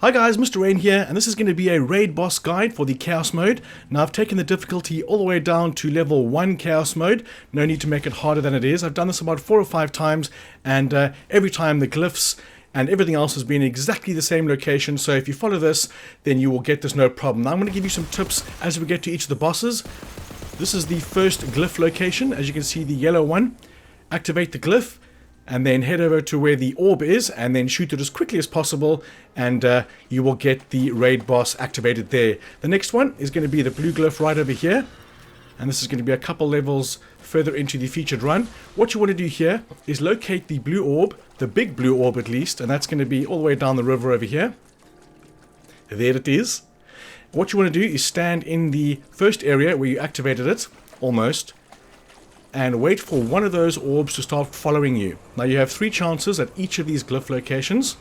Hi guys, Mr. Rain here, and this is going to be a raid boss guide for the Chaos mode. Now I've taken the difficulty all the way down to level 1 Chaos mode. No need to make it harder than it is. I've done this about 4 or 5 times, and every time the glyphs and everything else has been exactly the same location, so if you follow this, then you will get this no problem. Now I'm going to give you some tips as we get to each of the bosses. This is the first glyph location, as you can see, the yellow one. Activate the glyph, and then head over to where the orb is, and then shoot it as quickly as possible, and you will get the raid boss activated there. The next one is going to be the blue glyph right over here, and this is going to be a couple levels further into the featured run. What you want to do here is locate the blue orb, the big blue orb at least, and that's going to be all the way down the river over here. There it is. What you want to do is stand in the first area where you activated it, almost, and wait for one of those orbs to start following you. Now you have 3 chances at each of these glyph locations.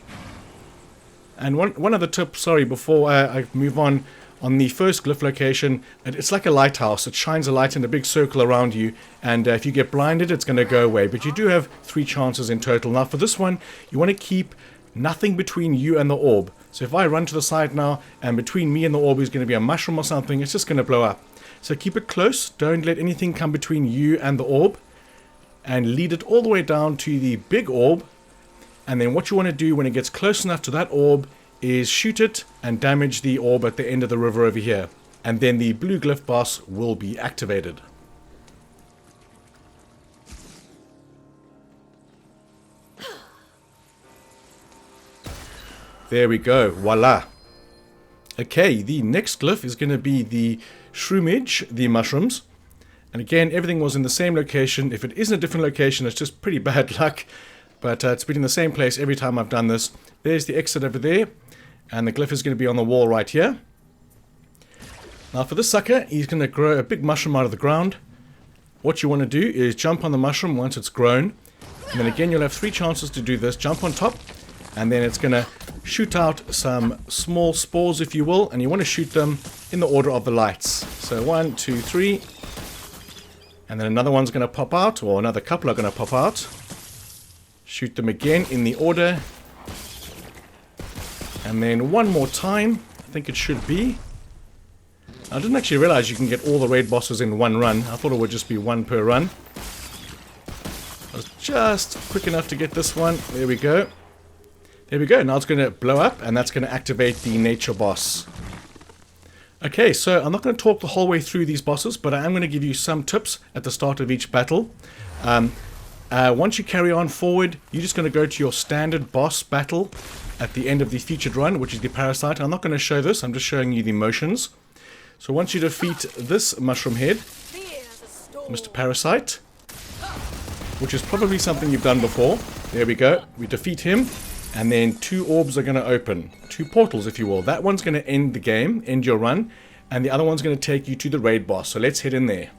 And one other tip, sorry, before I move on the first glyph location, it's like a lighthouse. It shines a light in a big circle around you, and if you get blinded, it's going to go away. But you do have 3 chances in total. Now for this one, you want to keep nothing between you and the orb. So if I run to the side now, and between me and the orb is going to be a mushroom or something, it's just going to blow up. So keep it close, don't let anything come between you and the orb, and lead it all the way down to the big orb. And then what you want to do when it gets close enough to that orb is shoot it and damage the orb at the end of the river over here. And then the blue glyph boss will be activated. There we go, voila. Okay, the next glyph is going to be the shroomage, the mushrooms. And again, everything was in the same location. If it isn't a different location, it's just pretty bad luck. But it's been in the same place every time I've done this. There's the exit over there. And the glyph is going to be on the wall right here. Now for this sucker, he's going to grow a big mushroom out of the ground. What you want to do is jump on the mushroom once it's grown. And then again, you'll have 3 chances to do this. Jump on top. And then it's going to shoot out some small spores, if you will, and you want to shoot them in the order of the lights. So 1, 2, 3, and then another one's going to pop out, or another couple are going to pop out. Shoot them again in the order, and then one more time. I think it should be. I didn't actually realize you can get all the raid bosses in one run. I thought it would just be 1 per run. I was just quick enough to get this one. There we go. There we go, now it's going to blow up, and that's going to activate the nature boss. Okay, so I'm not going to talk the whole way through these bosses, but I am going to give you some tips at the start of each battle. Once you carry on forward, you're just going to go to your standard boss battle at the end of the featured run, which is the Parasite. I'm not going to show this, I'm just showing you the motions. So once you defeat this mushroom head, Mr. Parasite, which is probably something you've done before. There we go, we defeat him. And then 2 orbs are going to open. 2 portals, if you will. That one's going to end the game, end your run. And the other one's going to take you to the raid boss. So let's head in there.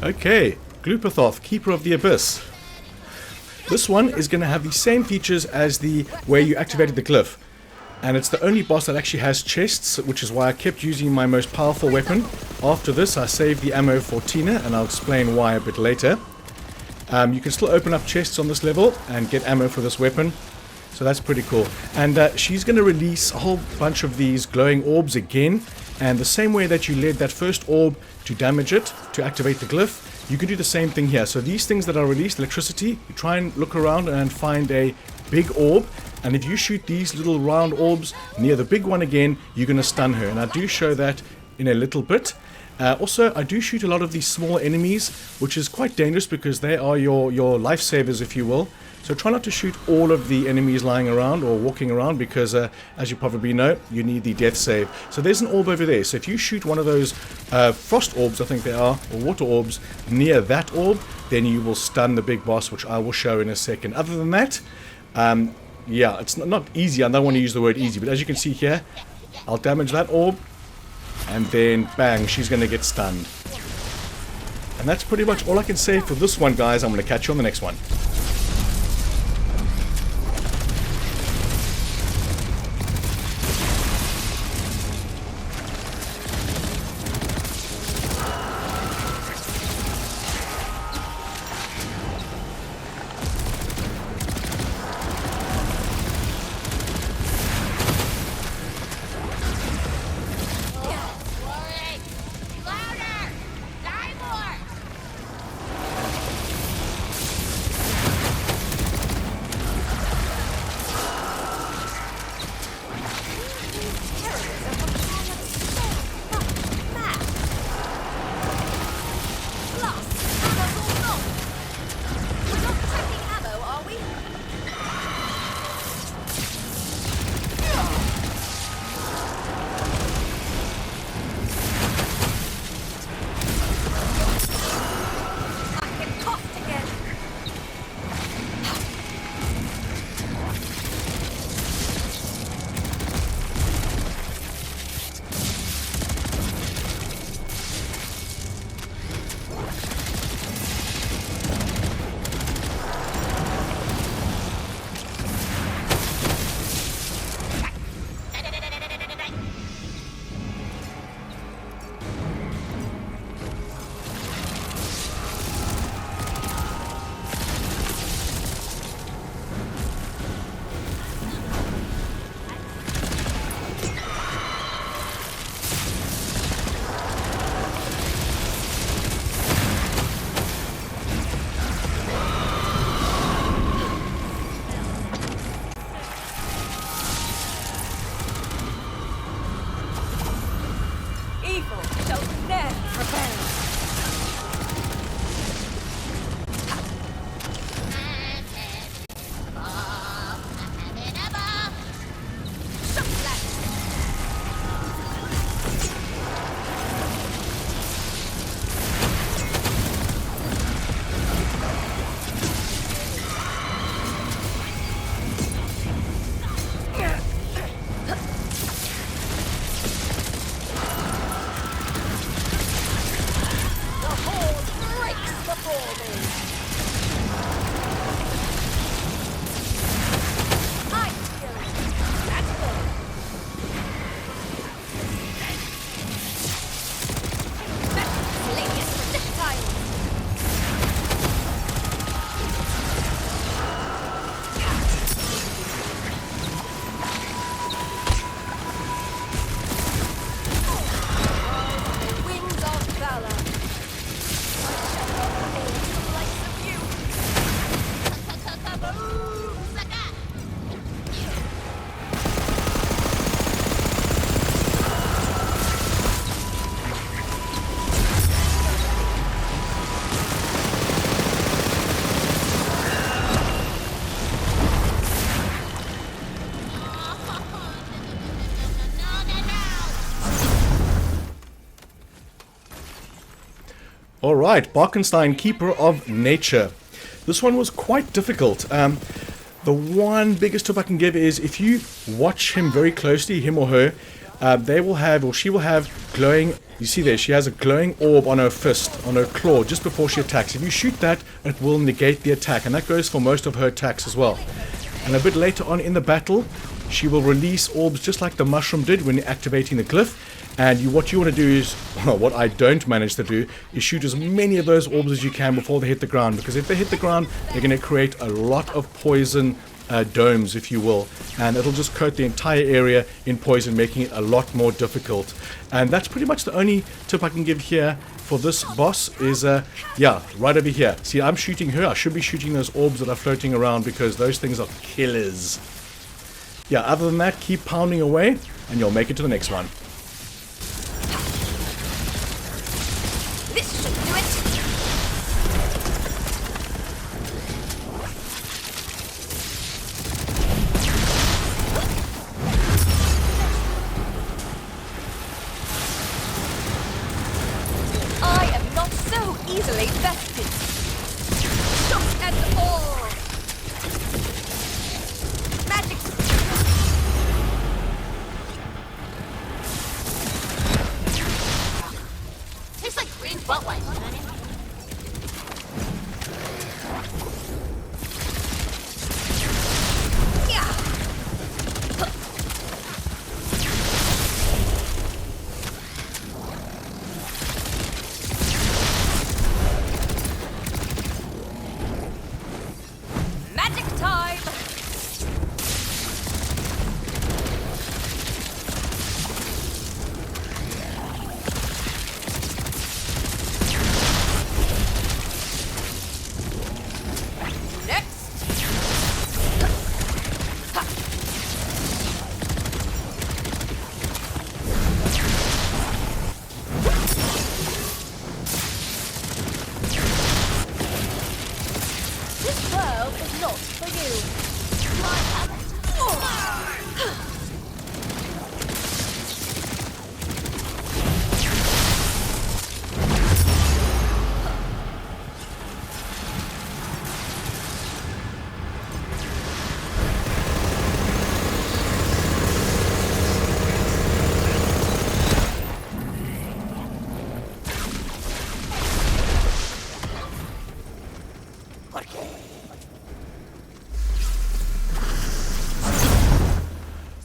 Okay, Gloopathoth, Keeper of the Abyss. This one is going to have the same features as the where you activated the glyph. And it's the only boss that actually has chests, which is why I kept using my most powerful weapon. After this, I saved the ammo for Tina, and I'll explain why a bit later. You can still open up chests on this level and get ammo for this weapon. So that's pretty cool. And she's going to release a whole bunch of these glowing orbs again. And the same way that you led that first orb to damage it, to activate the glyph, you can do the same thing here. So these things that are released, electricity, you try and look around and find a big orb. And if you shoot these little round orbs near the big one again, you're going to stun her. And I do show that in a little bit. Also, I do shoot a lot of these small enemies, which is quite dangerous because they are your lifesavers, if you will. So try not to shoot all of the enemies lying around or walking around, because as you probably know, you need the death save. So there's an orb over there. So if you shoot one of those frost orbs, I think they are, or water orbs, near that orb, then you will stun the big boss, which I will show in a second. Other than that, yeah, it's not easy. I don't want to use the word easy, but as you can see here, I'll damage that orb, and then bang, she's going to get stunned. And that's pretty much all I can say for this one, guys. I'm going to catch you on the next one. Alright, Barkenstein, Keeper of Nature. This one was quite difficult. The one biggest tip I can give is if you watch him very closely, him or her, they will have, or she will have, glowing, you see there, she has a glowing orb on her fist, on her claw, just before she attacks. If you shoot that, it will negate the attack, and that goes for most of her attacks as well. And a bit later on in the battle, she will release orbs just like the mushroom did when activating the glyph. And what you want to do is, well, what I don't manage to do, is shoot as many of those orbs as you can before they hit the ground. Because if they hit the ground, they're going to create a lot of poison domes, if you will. And it'll just coat the entire area in poison, making it a lot more difficult. And that's pretty much the only tip I can give here for this boss is, yeah, right over here. See, I'm shooting her. I should be shooting those orbs that are floating around because those things are killers. Yeah, other than that, keep pounding away and you'll make it to the next one. This should do it.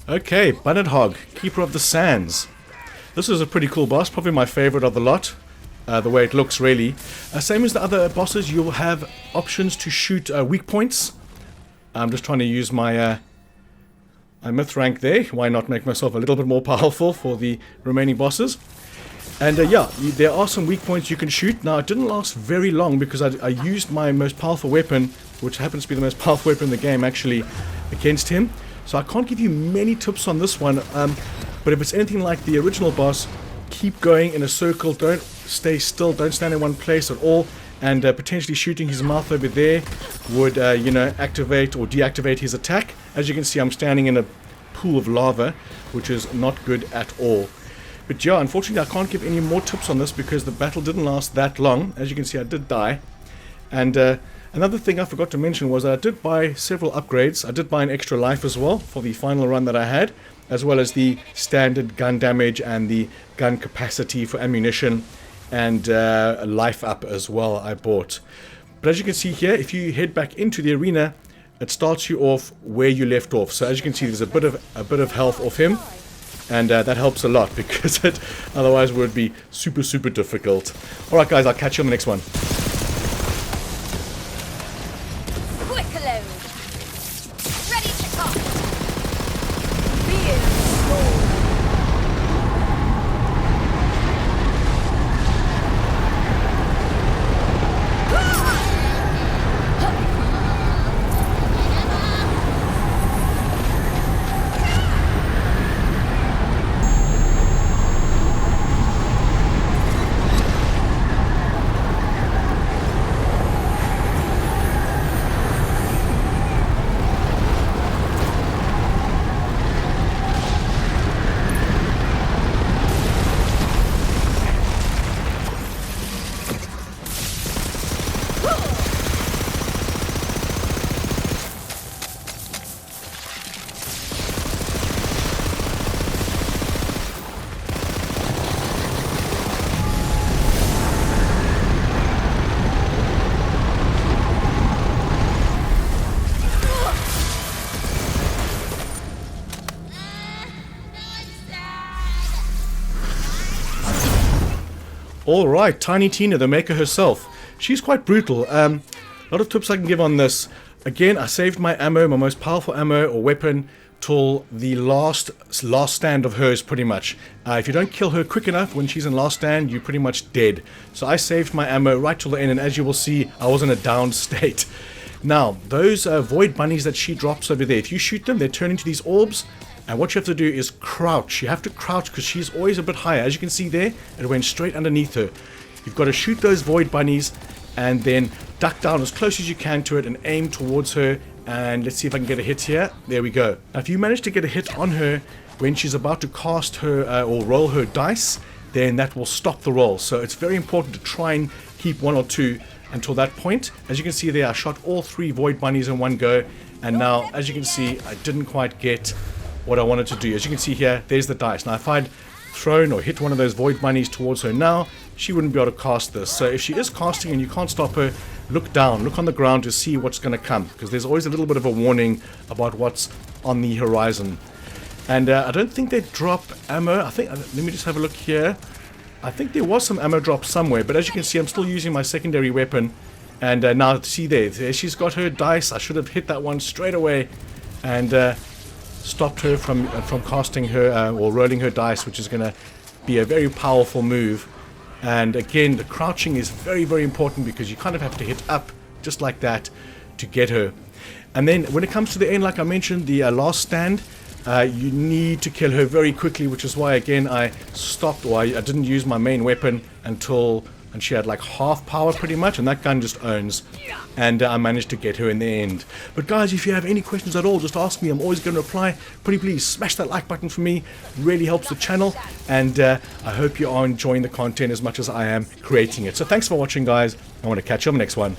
Okay, Bunnidhogg, Keeper of the Sands. This is a pretty cool boss, probably my favorite of the lot. The way it looks, really. Same as the other bosses, you'll have options to shoot weak points. I'm just trying to use my myth rank there. Why not make myself a little bit more powerful for the remaining bosses? And yeah, there are some weak points you can shoot. Now, it didn't last very long because I used my most powerful weapon, which happens to be the most powerful weapon in the game, actually, against him. So I can't give you many tips on this one, but if it's anything like the original boss, keep going in a circle, don't stay still, don't stand in one place at all, and potentially shooting his mouth over there would, you know, activate or deactivate his attack. As you can see, I'm standing in a pool of lava, which is not good at all. But yeah, unfortunately I can't give any more tips on this because the battle didn't last that long. As you can see, I did die. And another thing I forgot to mention was that I did buy several upgrades. I did buy an extra life as well for the final run that I had, as well as the standard gun damage and the gun capacity for ammunition, and a life up as well I bought. But as you can see here, if you head back into the arena, it starts you off where you left off. So as you can see, there's a bit of health off him, and that helps a lot because it otherwise would be super difficult. Alright guys, I'll catch you on the next one. Alright, Tiny Tina, the maker herself. She's quite brutal. A lot of tips I can give on this. Again, I saved my ammo, my most powerful ammo or weapon, till the last stand of hers, pretty much. If you don't kill her quick enough when she's in last stand, you're pretty much dead. So I saved my ammo right till the end, and as you will see, I was in a down state. Now, those void bunnies that she drops over there, if you shoot them, they turn into these orbs. And what you have to do is crouch. You have to crouch because she's always a bit higher. As you can see there, it went straight underneath her. You've got to shoot those void bunnies and then duck down as close as you can to it and aim towards her. And let's see if I can get a hit here. There we go. Now, if you manage to get a hit on her when she's about to cast her or roll her dice, then that will stop the roll. So it's very important to try and keep one or two until that point. As you can see there, I shot all 3 void bunnies in one go. And now, as you can see, I didn't quite get what I wanted to do. As you can see here, there's the dice. Now if I'd thrown or hit one of those void bunnies towards her now, she wouldn't be able to cast this. So if she is casting and you can't stop her, look down, look on the ground to see what's going to come, because there's always a little bit of a warning about what's on the horizon. And I don't think they drop ammo. I think, let me just have a look here. I think there was some ammo drop somewhere, but as you can see, I'm still using my secondary weapon. And now, see there she's got her dice. I should have hit that one straight away and stopped her from casting her or rolling her dice, which is going to be a very powerful move. And again, the crouching is very, very important, because you kind of have to hit up just like that to get her. And then when it comes to the end, like I mentioned, the last stand, you need to kill her very quickly, which is why, again, I stopped, or I didn't use my main weapon until she had like half power pretty much, and that gun just owns. And I managed to get her in the end. But guys, if you have any questions at all, just ask me. I'm always going to reply. Pretty please smash that like button for me. It really helps the channel, and I hope you are enjoying the content as much as I am creating it. So thanks for watching, guys. I want to catch you on the next one.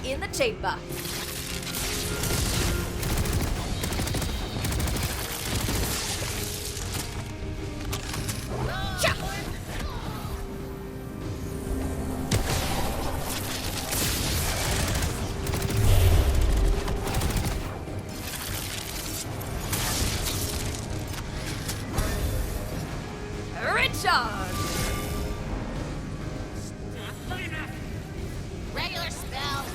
In the chamber. Recharge. Regular spell.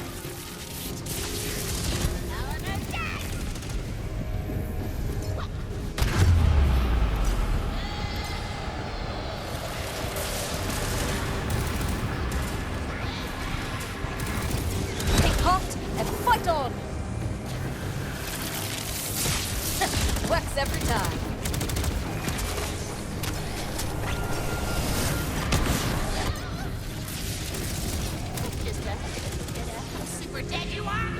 Take heart and fight on. Works every time. Just how super dead you are.